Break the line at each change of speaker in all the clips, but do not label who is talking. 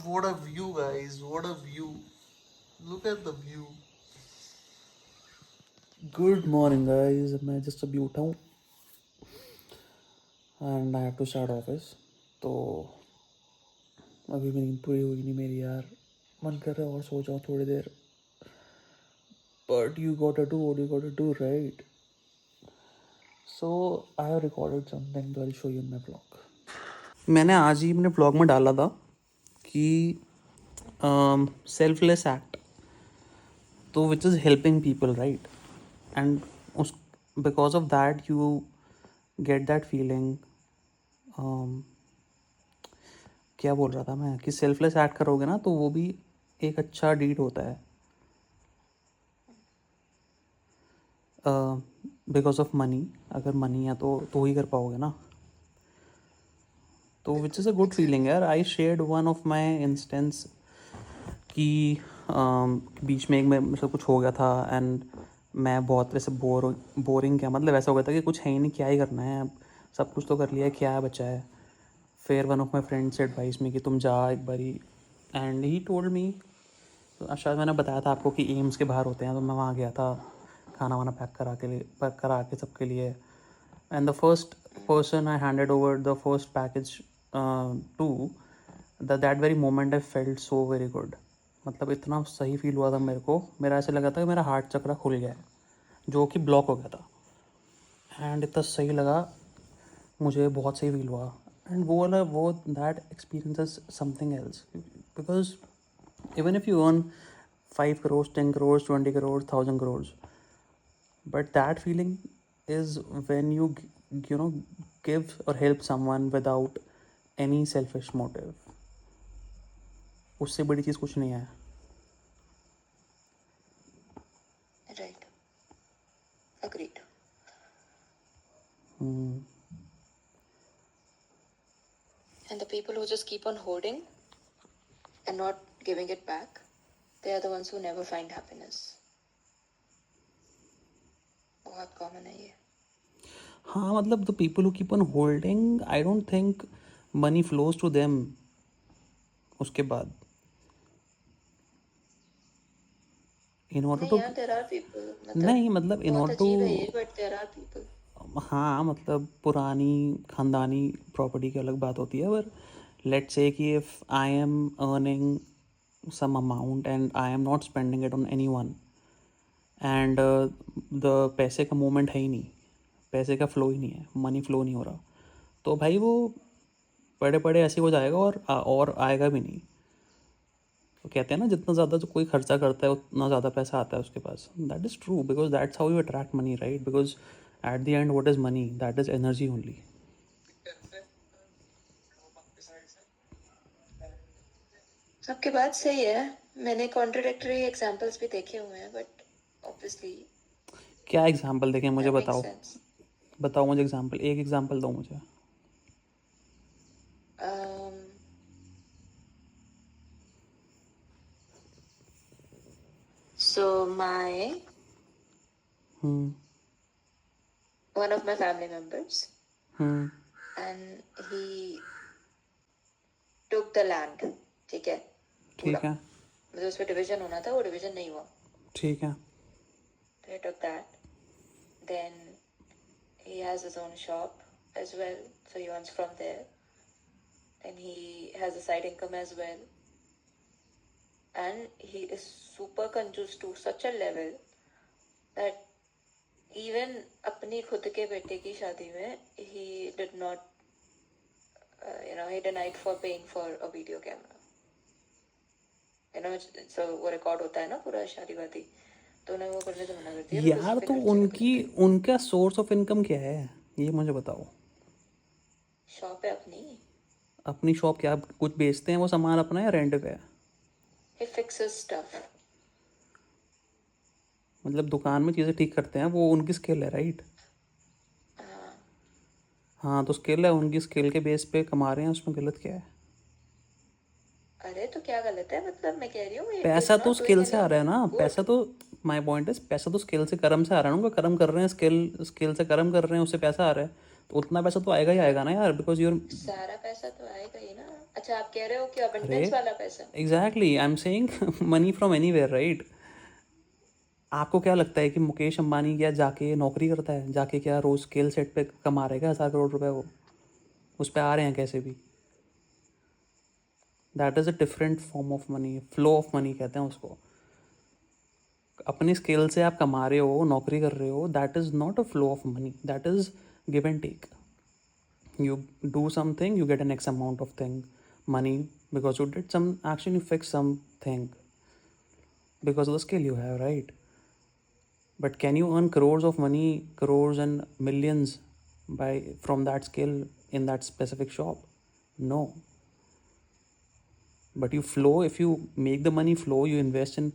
What a view, guys. What a view. Look at the view. Good morning guys. मैं just अभी उठा हूँ and I have to start office. तो अभी मेरी नींद पूरी हुई नहीं मेरी यार. मन कर रहा है और सो जाऊँ थोड़ी देर. But you got to what you got do, right? So I have recorded something तो I show you in my blog. मैंने आज ही अपने ब्लॉग में डाला था कि सेल्फलेस एक्ट, तो which is helping people, right? And उस because of that you get that feeling. क्या बोल रहा था मैं, कि सेल्फलेस एक्ट करोगे ना तो वो भी एक अच्छा डीड होता है. Because of money. अगर मनी है तो ही कर पाओगे ना. तो which is a good feeling यार. I shared one of my instance कि बीच में एक मेरे से कुछ हो गया था एंड मैं बहुत ऐसे बोरिंग, क्या मतलब ऐसा हो गया था कि कुछ है ही नहीं, क्या ही करना है अब, सब कुछ तो कर लिया है, क्या बचा है. फिर one of my friends advice में कि तुम जा एक बारी. एंड ही टोल्ड मी, तो शायद मैंने बताया था आपको कि एम्स के बाहर होते हैं, तो मैं वहाँ गया था खाना वाना पैक करा के सबके लिए. And the first person I handed over the first package to, that very moment I felt so very good. मतलब इतना सही फील हुआ था मेरे को. मेरा ऐसे लगा था कि मेरा हार्ट चक्रा खुल गया है जो कि ब्लॉक हो गया था. एंड इतना सही लगा मुझे, बहुत सही फील हुआ. एंड वो that experience is something else. Because even if you earn 5 crores, 10 crores, 20 crores, 1000 crores, but that feeling is when you know give or help someone without any selfish motive. उससे बड़ी चीज़ कुछ नहीं है.
Right. Agreed. And the people who just keep on hoarding and not giving it back, they are the ones who never find happiness. बहुत common है ये.
हाँ मतलब the people who keep on holding, I don't think money flows to them उसके बाद. in order
नहीं
to
यार, there are people.
नहीं
मतलब
मतलब in
बहुत
order
अजीब है
to
ये, but there are people.
हाँ मतलब पुरानी ख़ानदानी प्रॉपर्टी की अलग बात होती है. पर लेट्स से कि if I am earning some amount and I am not spending it on anyone, and the पैसे का मूवमेंट है ही नहीं, पैसे का फ्लो ही नहीं है, मनी फ्लो नहीं हो रहा, तो भाई वो पड़े पड़े ऐसे हो जाएगा और आएगा भी नहीं. तो कहते हैं ना, जितना ज़्यादा जो कोई खर्चा करता है उतना ज़्यादा पैसा आता है उसके पास. That is true because that's how you attract money, right? Because at the end what is money? That is energy only.
सबकी बात सही है. मैंने कॉन्ट्रडिक्टरी एग्जांपल्स भी देखे हुए हैं, बट ऑब्वियसली
क्या एग्जाम्पल देखें मुझे
दैट मेक्स
बताओ.
सेंस.
बताओ मुझे एग्जाम्पल, एक एग्जाम्पल दो मुझे.
So one of my family members, and he took the land. ठीक है, पूरा
ठीक है.
मतलब उस पर डिवीजन होना था, वो डिवीजन नहीं हुआ.
ठीक है.
So he took that. Then he has his own shop as well, so he earns from there. Then he has a side income as well. And he is super कंजूस to such a level that even अपनी खुद के बेटे की शादी में he did not, he denied for paying for a video camera. So वो record होता है ना पूरा शादी वादी, तो उन्हें वो करने से मना करती है because
यार
उस पे
तो
खर्चे नहीं करते.
उनका सोर्स ऑफ इनकम क्या है ये मुझे बताओ.
शॉप है अपनी.
अपनी शॉप क्या कुछ बेचते हैं वो सामान अपना, या रेंट पे है?
He fixes stuff.
मतलब दुकान में चीज़ें ठीक करते हैं, वो उनकी स्किल है, राइट? हाँ तो स्किल है, उनकी स्किल के बेस पे कमा रहे हैं, उसमें गलत क्या है?
अरे तो क्या गलत है, मतलब मैं कह रही हूँ
पैसा तो स्किल से आ रहा है ना. पैसा तो, माय पॉइंट इज, पैसा तो स्किल से कर्म से आ रहा है ना. उनका कर्म कर रहे हैं, स्किल से कर्म कर रहे हैं, उससे पैसा आ रहा है. तो उतना पैसा तो आएगा ही आएगा ना यार, बिकॉज यूर
सारा पैसा तो आएगा ही ना। अच्छा, आप कह रहे हो कि
अरे
अबंडेंस वाला पैसा?
Exactly, I am saying money from anywhere, right? आपको क्या लगता है कि मुकेश अंबानी क्या जाके नौकरी करता है, जाके क्या रोज स्केल सेट पे कमा रहेगा 1,000 करोड़ रुपए? वो उस पे आ रहे हैं कैसे भी। That is a different form of money, flow of money कहते हैं उसको। अपने स्केल से आप कमा रहे हो, नौकरी कर रहे हो, that is not a flow of money, that is give and take. You do something, you get an X amount of thing, money, because you did some action, you fix something because of the skill you have, right? But can you earn crores of money, crores and millions by from that skill in that specific shop? No. But you flow, if you make the money flow, you invest in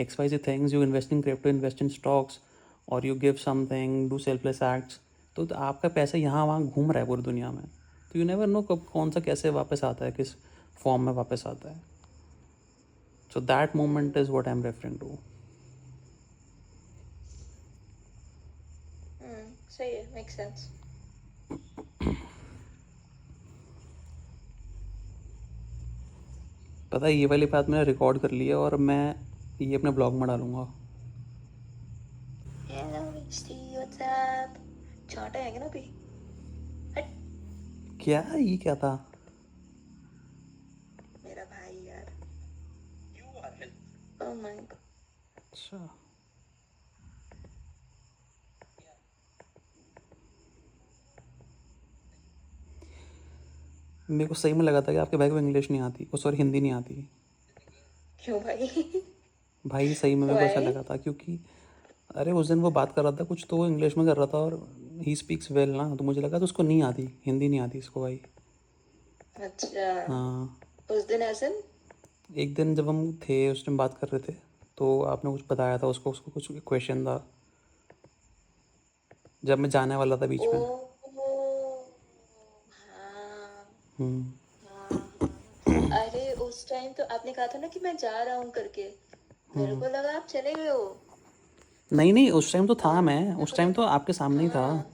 XYZ things, you invest in crypto, invest in stocks, or you give something, do selfless acts, तो आपका पैसा यहाँ वहाँ घूम रहा है पूरी दुनिया में, तो यू नेवर नो कब कौन सा कैसे वापस आता है, किस फॉर्म में वापस आता है. So that moment is what I am referring to.
सही है, मेक सेंस।
पता है ये वाली बात मैंने रिकॉर्ड कर ली है और मैं ये अपने ब्लॉग में डालूंगा.
हेलो मिस्टी, व्हाट्स अप? छोटा है ना अभी? हट,
क्या ये क्या था?
मेरा भाई यार। Oh my God.
अच्छा, मेरे को सही में लगा था कि आपके भाई को इंग्लिश नहीं आती, ओ सॉरी हिंदी नहीं आती.
क्यों भाई?
भाई सही में मेरे को ऐसा
Why?
लगा था क्योंकि अरे उस दिन वो बात कर रहा था कुछ, तो वो इंग्लिश में कर रहा था और ही स्पीक्स वेल ना, तो मुझे लगा तो उसको नहीं आती, हिंदी नहीं आती इसको भाई.
अच्छा,
हाँ,
उस दिन ऐसे?
एक दिन जब हम थे उस टाइम बात कर रहे थे तो आपने कुछ बताया था उसको, उसको कुछ क्वेश्चन था जब मैं जाने वाला था बीच
ओ,
में.
हाँ
हम्म.
हाँ। अरे उस टाइम तो आपने कहा था ना कि मैं जा रहा हूँ करके, मेरे को लगा आप चले गए हो।
नहीं नहीं, उस टाइम तो था, मैं
मेरे
उस
को
टाइम तो
लगा,
आपके सामने ही था.
हाँ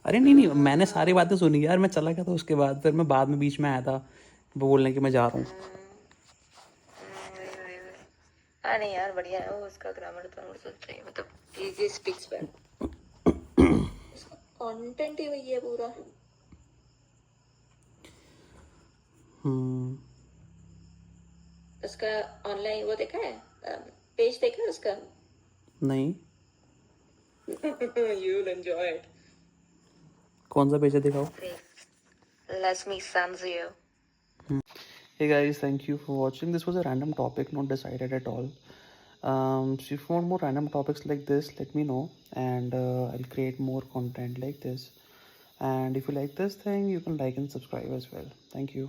अरे नहीं नहीं, मैंने सारी बातें सुनी यार, मैं चला गया था उसके बाद, फिर मैं बाद में बीच में आया था बोलने कि मैं जा रहा हूँ.
वही वही वही। हाँ नहीं यार, बढ़िया है वो, उसका ग्रामर तो मुझे चाहिए, मतलब इजी स्पीक्स वेल, उसका कंटेंट ही वही है पूरा।
हम्म.
उसका ऑनलाइन वो देखा है, पेज देखा है उसका?
नहीं,
You'll enjoy it.
कौन सा पेज है दिखाओ.
Let me send you.
Hey guys, thank you for watching. This was a random topic, not decided at all. So if you want more random topics like this, let me know, and I'll create more content like this. And if you like this thing, you can like and subscribe as well. Thank you.